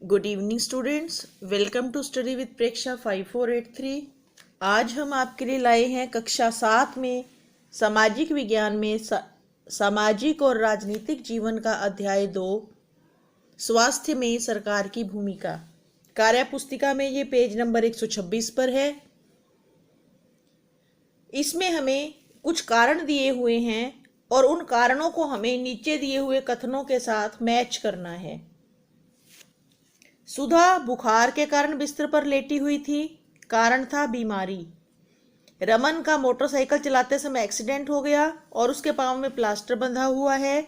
Good evening students, welcome to study with Preksha 5483। आज हम आपके लिए लाए हैं कक्षा 7 में सामाजिक विज्ञान में सामाजिक और राजनीतिक जीवन का अध्याय 2 स्वास्थ्य में सरकार की भूमिका। कार्य पुस्तिका में ये पेज नंबर 126 पर है। इसमें हमें कुछ कारण दिए हुए हैं और उन कारणों को हमें नीचे दिए हुए कथनों के साथ मैच करना है। सुधा बुखार के कारण बिस्तर पर लेटी हुई थी। कारण था बीमारी। रमन का मोटरसाइकिल चलाते समय एक्सीडेंट हो गया और उसके पांव में प्लास्टर बंधा हुआ है,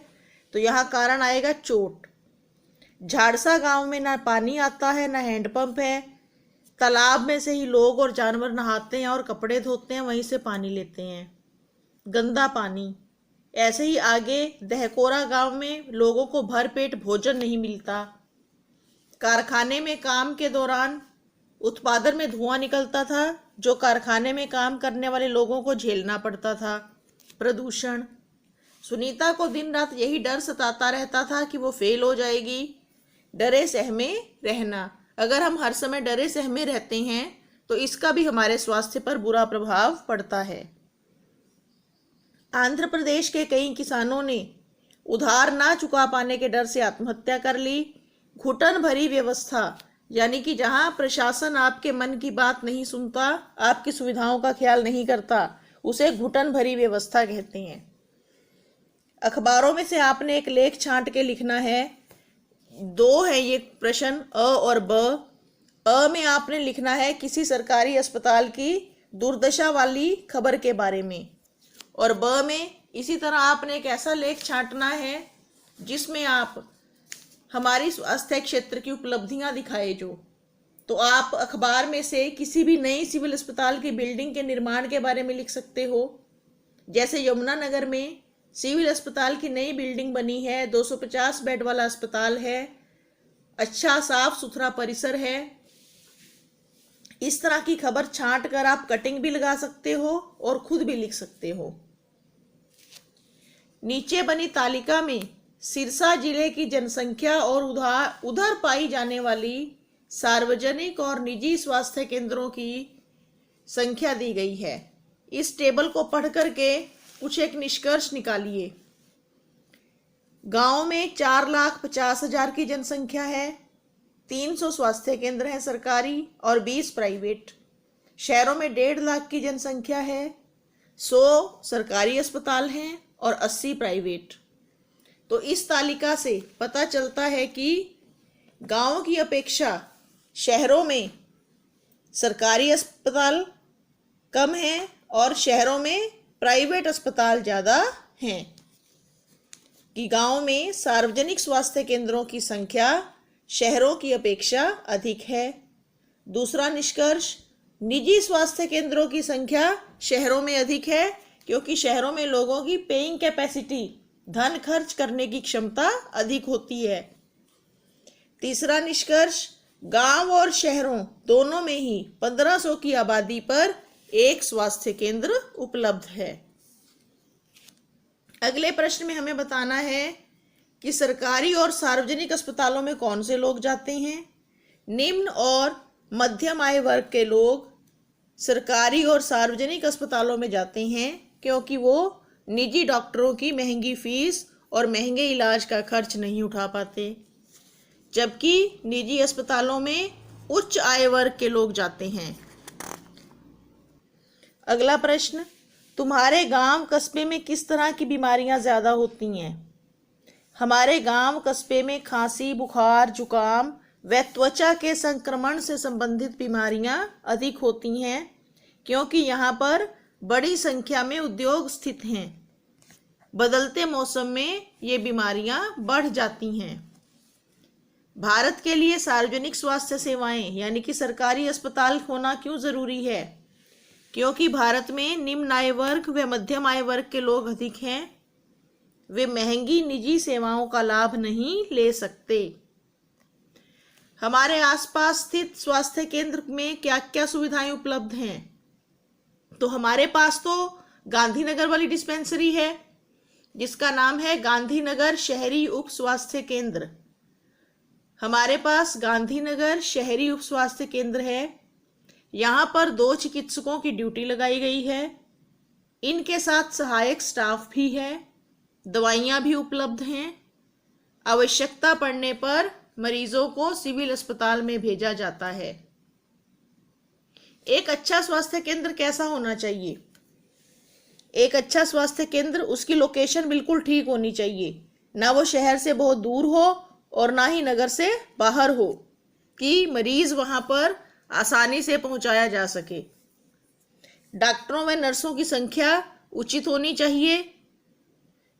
तो यहाँ कारण आएगा चोट। झाड़सा गांव में ना पानी आता है ना हैंडपंप है। तालाब में से ही लोग और जानवर नहाते हैं और कपड़े धोते हैं, वहीं से पानी लेते हैं। गंदा पानी। ऐसे ही आगे दहकोरा गांव में लोगों को भरपेट भोजन नहीं मिलता। कारखाने में काम के दौरान उत्पादन में धुआं निकलता था, जो कारखाने में काम करने वाले लोगों को झेलना पड़ता था। प्रदूषण। सुनीता को दिन रात यही डर सताता रहता था कि वो फेल हो जाएगी। डरे सहमे रहना। अगर हम हर समय डरे सहमे रहते हैं तो इसका भी हमारे स्वास्थ्य पर बुरा प्रभाव पड़ता है। आंध्र प्रदेश के कई किसानों ने उधार ना चुका पाने के डर से आत्महत्या कर ली। घुटन भरी व्यवस्था, यानी कि जहां प्रशासन आपके मन की बात नहीं सुनता, आपकी सुविधाओं का ख्याल नहीं करता, उसे घुटन भरी व्यवस्था कहते हैं। अखबारों में से आपने एक लेख छांट के लिखना है। 2 है ये प्रश्न, अ और ब। अ में आपने लिखना है किसी सरकारी अस्पताल की दुर्दशा वाली खबर के बारे में, और ब में इसी तरह आपने एक ऐसा लेख छांटना है जिसमें आप हमारी स्वास्थ्य क्षेत्र की उपलब्धियां दिखाए जो। तो आप अखबार में से किसी भी नई सिविल अस्पताल की बिल्डिंग के निर्माण के बारे में लिख सकते हो। जैसे यमुनानगर में सिविल अस्पताल की नई बिल्डिंग बनी है, 250 बेड वाला अस्पताल है, अच्छा साफ सुथरा परिसर है। इस तरह की खबर छांट कर आप कटिंग भी लगा सकते हो और खुद भी लिख सकते हो। नीचे बनी तालिका में सिरसा जिले की जनसंख्या और उधर पाई जाने वाली सार्वजनिक और निजी स्वास्थ्य केंद्रों की संख्या दी गई है। इस टेबल को पढ़ करके कुछ एक निष्कर्ष निकालिए। गांव में 4,50,000 की जनसंख्या है। 300 स्वास्थ्य केंद्र हैं सरकारी और 20 प्राइवेट। शहरों में 1.5 लाख की जनसंख्या है। 100 सरकारी अस्पताल हैं और 80 प्राइवेट। तो इस तालिका से पता चलता है कि गांव की अपेक्षा शहरों में सरकारी अस्पताल कम हैं और शहरों में प्राइवेट अस्पताल ज़्यादा हैं। कि गांव में सार्वजनिक स्वास्थ्य केंद्रों की संख्या शहरों की अपेक्षा अधिक है। दूसरा निष्कर्ष, निजी स्वास्थ्य केंद्रों की संख्या शहरों में अधिक है, क्योंकि शहरों में लोगों की पेइंग कैपेसिटी, धन खर्च करने की क्षमता अधिक होती है। तीसरा निष्कर्ष, गांव और शहरों दोनों में ही 1500 की आबादी पर एक स्वास्थ्य केंद्र उपलब्ध है। अगले प्रश्न में हमें बताना है कि सरकारी और सार्वजनिक अस्पतालों में कौन से लोग जाते हैं। निम्न और मध्यम आय वर्ग के लोग सरकारी और सार्वजनिक अस्पतालों में जाते हैं क्योंकि वो निजी डॉक्टरों की महंगी फीस और महंगे इलाज का खर्च नहीं उठा पाते, जबकि निजी अस्पतालों में उच्च आय वर्ग के लोग जाते हैं। अगला प्रश्न, तुम्हारे गांव कस्बे में किस तरह की बीमारियां ज़्यादा होती हैं। हमारे गांव कस्बे में खांसी, बुखार, जुकाम व त्वचा के संक्रमण से संबंधित बीमारियां अधिक होती हैं, क्योंकि यहाँ पर बड़ी संख्या में उद्योग स्थित हैं। बदलते मौसम में ये बीमारियां बढ़ जाती हैं। भारत के लिए सार्वजनिक स्वास्थ्य सेवाएं यानी कि सरकारी अस्पताल होना क्यों जरूरी है। क्योंकि भारत में निम्न आय वर्ग व मध्यम आय वर्ग के लोग अधिक हैं। वे महंगी निजी सेवाओं का लाभ नहीं ले सकते। हमारे आसपास स्थित स्वास्थ्य केंद्र में क्या क्या सुविधाएं उपलब्ध हैं। तो हमारे पास तो गांधीनगर वाली डिस्पेंसरी है जिसका नाम है गांधीनगर शहरी उप स्वास्थ्य केंद्र। हमारे पास गांधीनगर शहरी उप स्वास्थ्य केंद्र है। यहाँ पर 2 चिकित्सकों की ड्यूटी लगाई गई है। इनके साथ सहायक स्टाफ भी है, दवाइयाँ भी उपलब्ध हैं। आवश्यकता पड़ने पर मरीजों को सिविल अस्पताल में भेजा जाता है। एक अच्छा स्वास्थ्य केंद्र कैसा होना चाहिए? एक अच्छा स्वास्थ्य केंद्र, उसकी लोकेशन बिल्कुल ठीक होनी चाहिए। ना वो शहर से बहुत दूर हो और ना ही नगर से बाहर हो, कि मरीज वहां पर आसानी से पहुंचाया जा सके। डॉक्टरों व नर्सों की संख्या उचित होनी चाहिए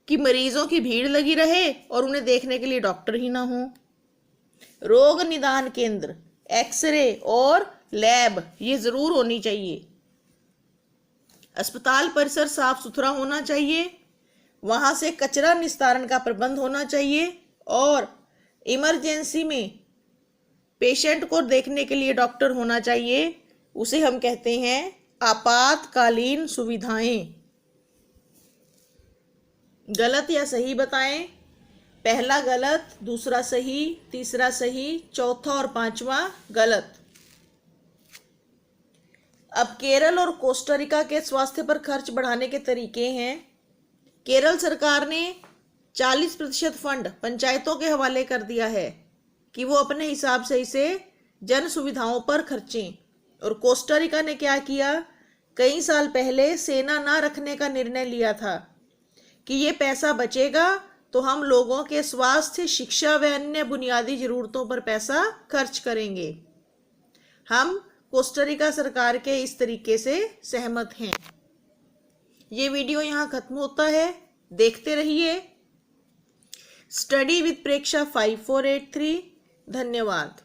कि मरीजों की भीड़ लगी रहे और उन्हें देखने के लिए डॉक्टर ही ना हो। रोग निदान केंद्र, एक्सरे और लैब ये जरूर होनी चाहिए। अस्पताल परिसर साफ सुथरा होना चाहिए। वहां से कचरा निस्तारण का प्रबंध होना चाहिए और इमरजेंसी में पेशेंट को देखने के लिए डॉक्टर होना चाहिए। उसे हम कहते हैं आपातकालीन सुविधाएं। गलत या सही बताएं। पहला गलत, दूसरा सही, तीसरा सही, चौथा और पांचवा गलत। अब केरल और कोस्टारिका के स्वास्थ्य पर खर्च बढ़ाने के तरीके हैं। केरल सरकार ने 40% फंड पंचायतों के हवाले कर दिया है कि वो अपने हिसाब से इसे जन सुविधाओं पर खर्चें। और कोस्टारिका ने क्या किया, कई साल पहले सेना ना रखने का निर्णय लिया था कि ये पैसा बचेगा तो हम लोगों के स्वास्थ्य, शिक्षा व अन्य बुनियादी जरूरतों पर पैसा खर्च करेंगे। हम कोस्टारिका सरकार के इस तरीके से सहमत हैं। ये वीडियो यहाँ खत्म होता है। देखते रहिए स्टडी विद प्रेक्षा 5483। धन्यवाद।